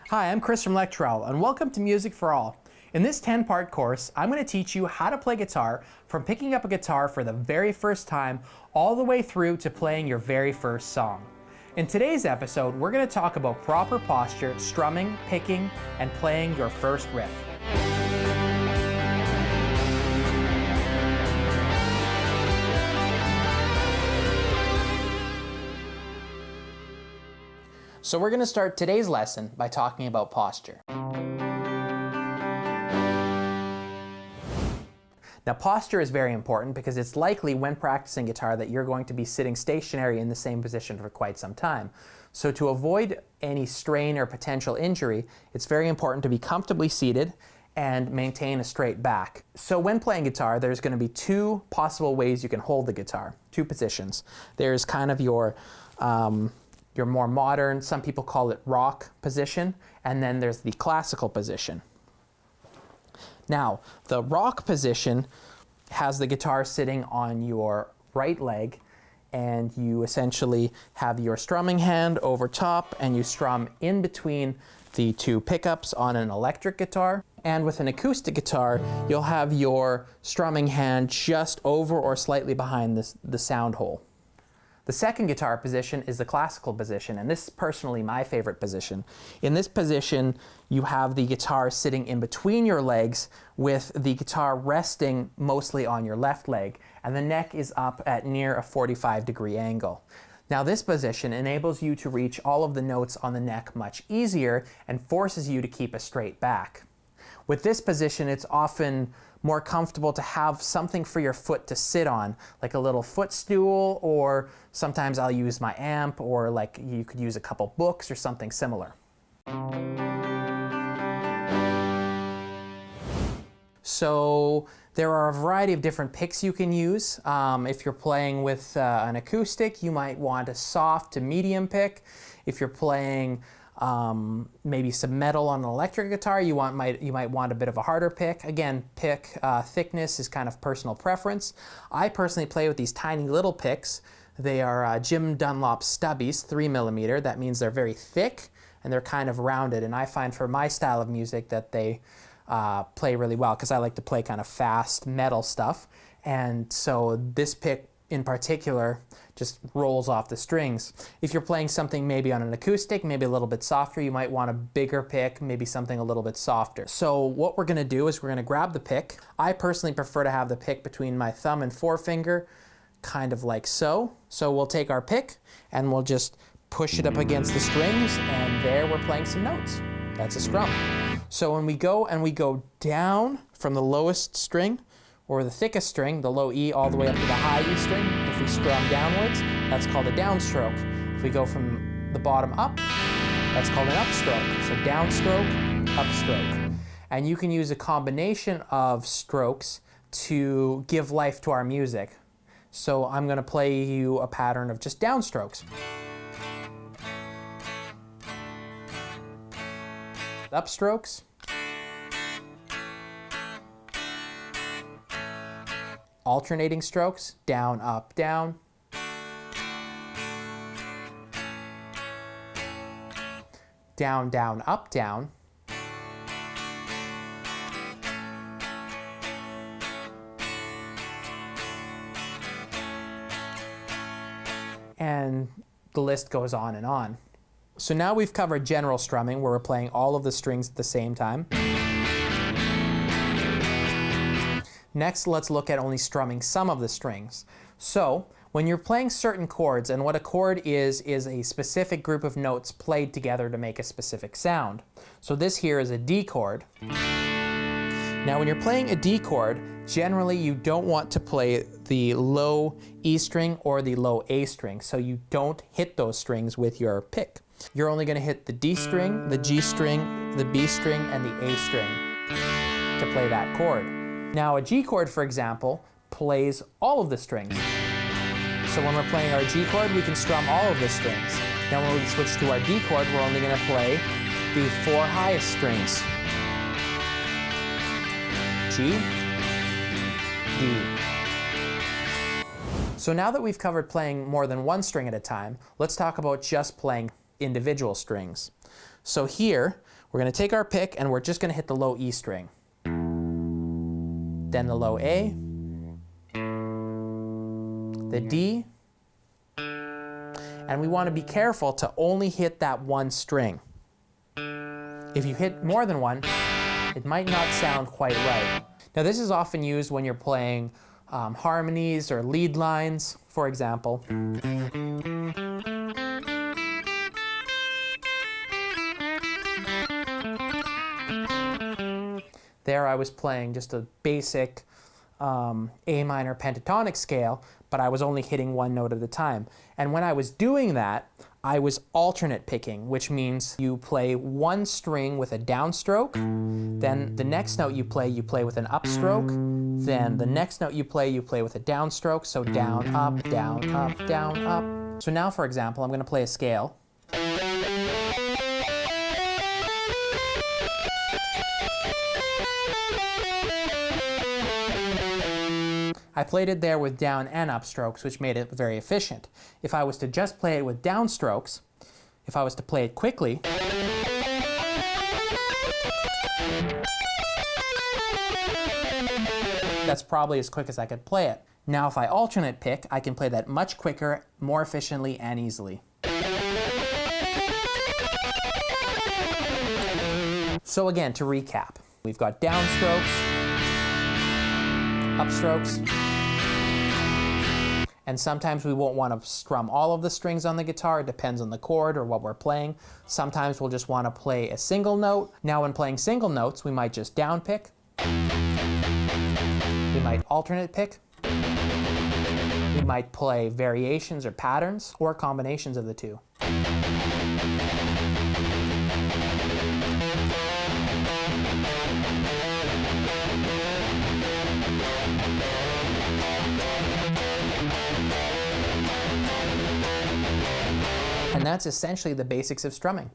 Hi, I'm Chris from Lectural, and welcome to Music for All. In this 10-part course, I'm going to teach you how to play guitar from picking up a guitar for the very first time all the way through to playing your very first song. In today's episode, we're going to talk about proper posture, strumming, picking, and playing your first riff. So we're going to start today's lesson by talking about posture. Now, posture is very important because it's likely when practicing guitar that you're going to be sitting stationary in the same position for quite some time. So to avoid any strain or potential injury, it's very important to be comfortably seated and maintain a straight back. So when playing guitar, there's going to be two possible ways you can hold the guitar, two positions. There's kind of your more modern, some people call it rock position, and then there's the classical position. Now, the rock position has the guitar sitting on your right leg, and you essentially have your strumming hand over top, and you strum in between the two pickups on an electric guitar. And with an acoustic guitar, you'll have your strumming hand just over or slightly behind the sound hole. The second guitar position is the classical position, and this is personally my favorite position. In this position, you have the guitar sitting in between your legs with the guitar resting mostly on your left leg, and the neck is up at near a 45-degree angle. Now, this position enables you to reach all of the notes on the neck much easier and forces you to keep a straight back. With this position, it's often more comfortable to have something for your foot to sit on, like a little footstool, or sometimes I'll use my amp, or like you could use a couple books or something similar. So there are a variety of different picks you can use. If you're playing with an acoustic, you might want a soft to medium pick. If you're playing maybe some metal on an electric guitar, you might want a bit of a harder pick. Again, pick thickness is kind of personal preference. I personally play with these tiny little picks. They are Jim Dunlop stubbies, 3mm. That means they're very thick and they're kind of rounded, and I find for my style of music that they play really well because I like to play kind of fast metal stuff, and so this pick in particular just rolls off the strings. If you're playing something maybe on an acoustic, maybe a little bit softer, you might want a bigger pick, maybe something a little bit softer. So what we're going to do is we're going to grab the pick. I personally prefer to have the pick between my thumb and forefinger, kind of like so. So we'll take our pick and we'll just push it up against the strings, and there we're playing some notes. That's a strum. So when we go down from the lowest string, or the thickest string, the low E, all the way up to the high E string, if we strum downwards, that's called a downstroke. If we go from the bottom up, that's called an upstroke. So downstroke, upstroke. And you can use a combination of strokes to give life to our music. So I'm going to play you a pattern of just downstrokes. Upstrokes. Alternating strokes, down, up, down. Down, down, up, down. And the list goes on and on. So now we've covered general strumming, where we're playing all of the strings at the same time. Next, let's look at only strumming some of the strings. So, when you're playing certain chords, and what a chord is a specific group of notes played together to make a specific sound. So this here is a D chord. Now when you're playing a D chord, generally you don't want to play the low E string or the low A string, so you don't hit those strings with your pick. You're only going to hit the D string, the G string, the B string, and the A string to play that chord. Now a G chord, for example, plays all of the strings. So when we're playing our G chord, we can strum all of the strings. Now when we switch to our D chord, we're only going to play the four highest strings. G, D. So now that we've covered playing more than one string at a time, let's talk about just playing individual strings. So here, We're going to take our pick and we're just going to hit the low E string. Then the low A, the D, and we want to be careful to only hit that one string. If you hit more than one, it might not sound quite right. Now this is often used when you're playing harmonies or lead lines, for example. There I was playing just a basic A minor pentatonic scale, but I was only hitting one note at a time. And when I was doing that, I was alternate picking, which means you play one string with a downstroke, then the next note you play with an upstroke, then the next note you play with a downstroke, so down, up, down, up, down, up. So now, for example, I'm going to play a scale. I played it there with down and up strokes, which made it very efficient. If I was to just play it with down strokes, if I was to play it quickly, that's probably as quick as I could play it. Now if I alternate pick, I can play that much quicker, more efficiently, and easily. So again, to recap, we've got down strokes, upstrokes, and sometimes we won't want to strum all of the strings on the guitar. It depends on the chord or what we're playing. Sometimes we'll just want to play a single note. Now when playing single notes, we might just down pick, we might alternate pick, we might play variations or patterns, or combinations of the two. And that's essentially the basics of strumming.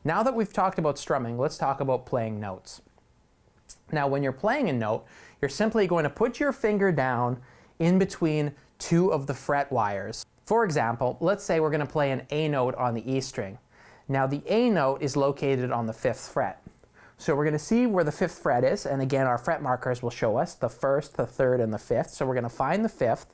Now that we've talked about strumming, let's talk about playing notes. Now when you're playing a note, you're simply going to put your finger down in between two of the fret wires. For example, let's say we're going to play an A note on the E string. Now the A note is located on the 5th fret. So we're going to see where the 5th fret is, and again our fret markers will show us the 1st, the 3rd, and the 5th. So we're going to find the 5th,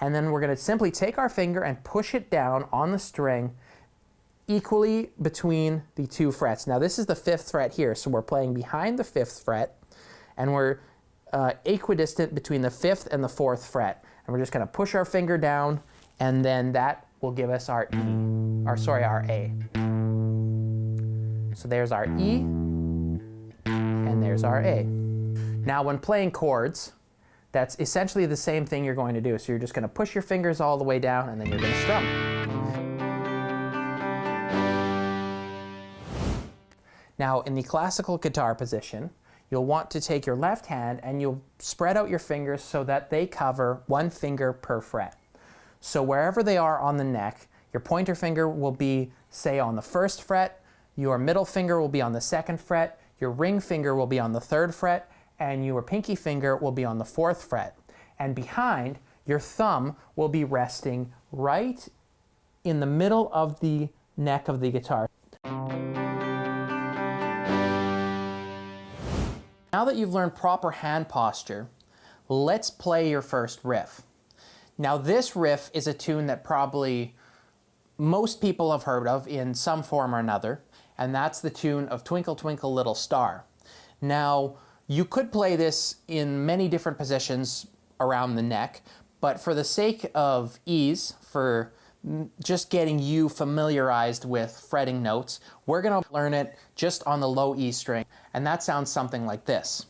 and then we're going to simply take our finger and push it down on the string equally between the two frets. Now this is the 5th fret here, so we're playing behind the 5th fret, and we're equidistant between the 5th and the 4th fret. And we're just going to push our finger down, and then that will give us our E, our A. So there's our E, and there's our A. Now when playing chords, that's essentially the same thing you're going to do. So you're just going to push your fingers all the way down, and then you're going to strum. Now in the classical guitar position, you'll want to take your left hand and you'll spread out your fingers so that they cover one finger per fret. So wherever they are on the neck, your pointer finger will be, say, on the 1st fret, your middle finger will be on the 2nd fret, your ring finger will be on the 3rd fret, and your pinky finger will be on the 4th fret. And behind, your thumb will be resting right in the middle of the neck of the guitar. Now that you've learned proper hand posture, let's play your first riff. Now this riff is a tune that probably most people have heard of in some form or another, and that's the tune of Twinkle Twinkle Little Star. Now, you could play this in many different positions around the neck, but for the sake of ease, for just getting you familiarized with fretting notes, we're going to learn it just on the low E string, and that sounds something like this.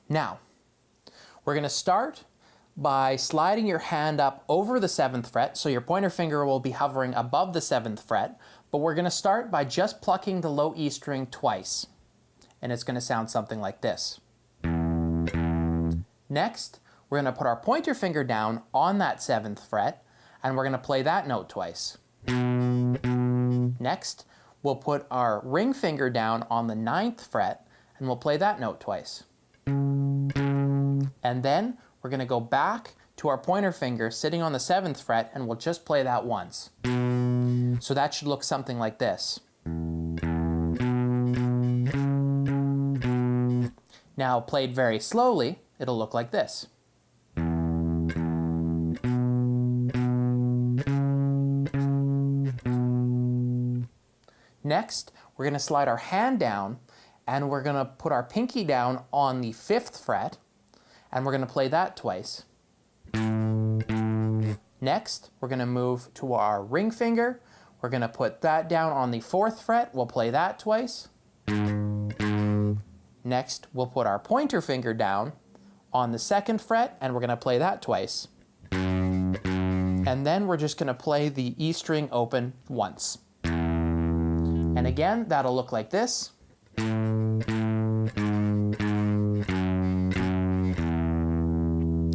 Now, we're going to start by sliding your hand up over the 7th fret, so your pointer finger will be hovering above the 7th fret, but we're going to start by just plucking the low E string twice, and it's going to sound something like this. Next, we're going to put our pointer finger down on that 7th fret, and we're going to play that note twice. Next, we'll put our ring finger down on the 9th fret, and we'll play that note twice. And then we're going to go back to our pointer finger sitting on the 7th fret, and we'll just play that once. So that should look something like this. Now played very slowly, it'll look like this. Next, we're going to slide our hand down, and we're going to put our pinky down on the 5th fret, and we're going to play that twice. Next, we're going to move to our ring finger. We're going to put that down on the 4th fret. We'll play that twice. Next, we'll put our pointer finger down on the 2nd fret, and we're going to play that twice. And then we're just going to play the E string open once. And again, that'll look like this.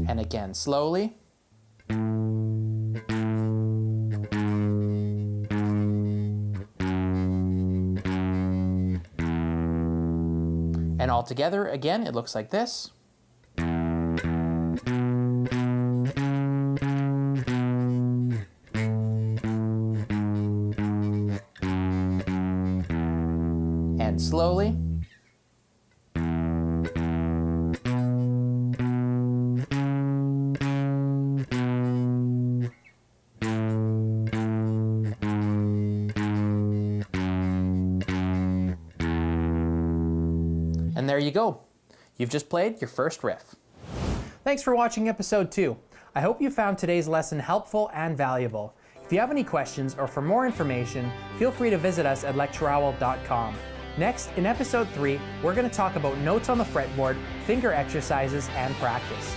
And again, slowly. And all together, again, it looks like this. And slowly. And there you go. You've just played your first riff. Thanks for watching episode 2. I hope you found today's lesson helpful and valuable. If you have any questions or for more information, feel free to visit us at lectureowl.com. Next, in episode 3, we're going to talk about notes on the fretboard, finger exercises, and practice.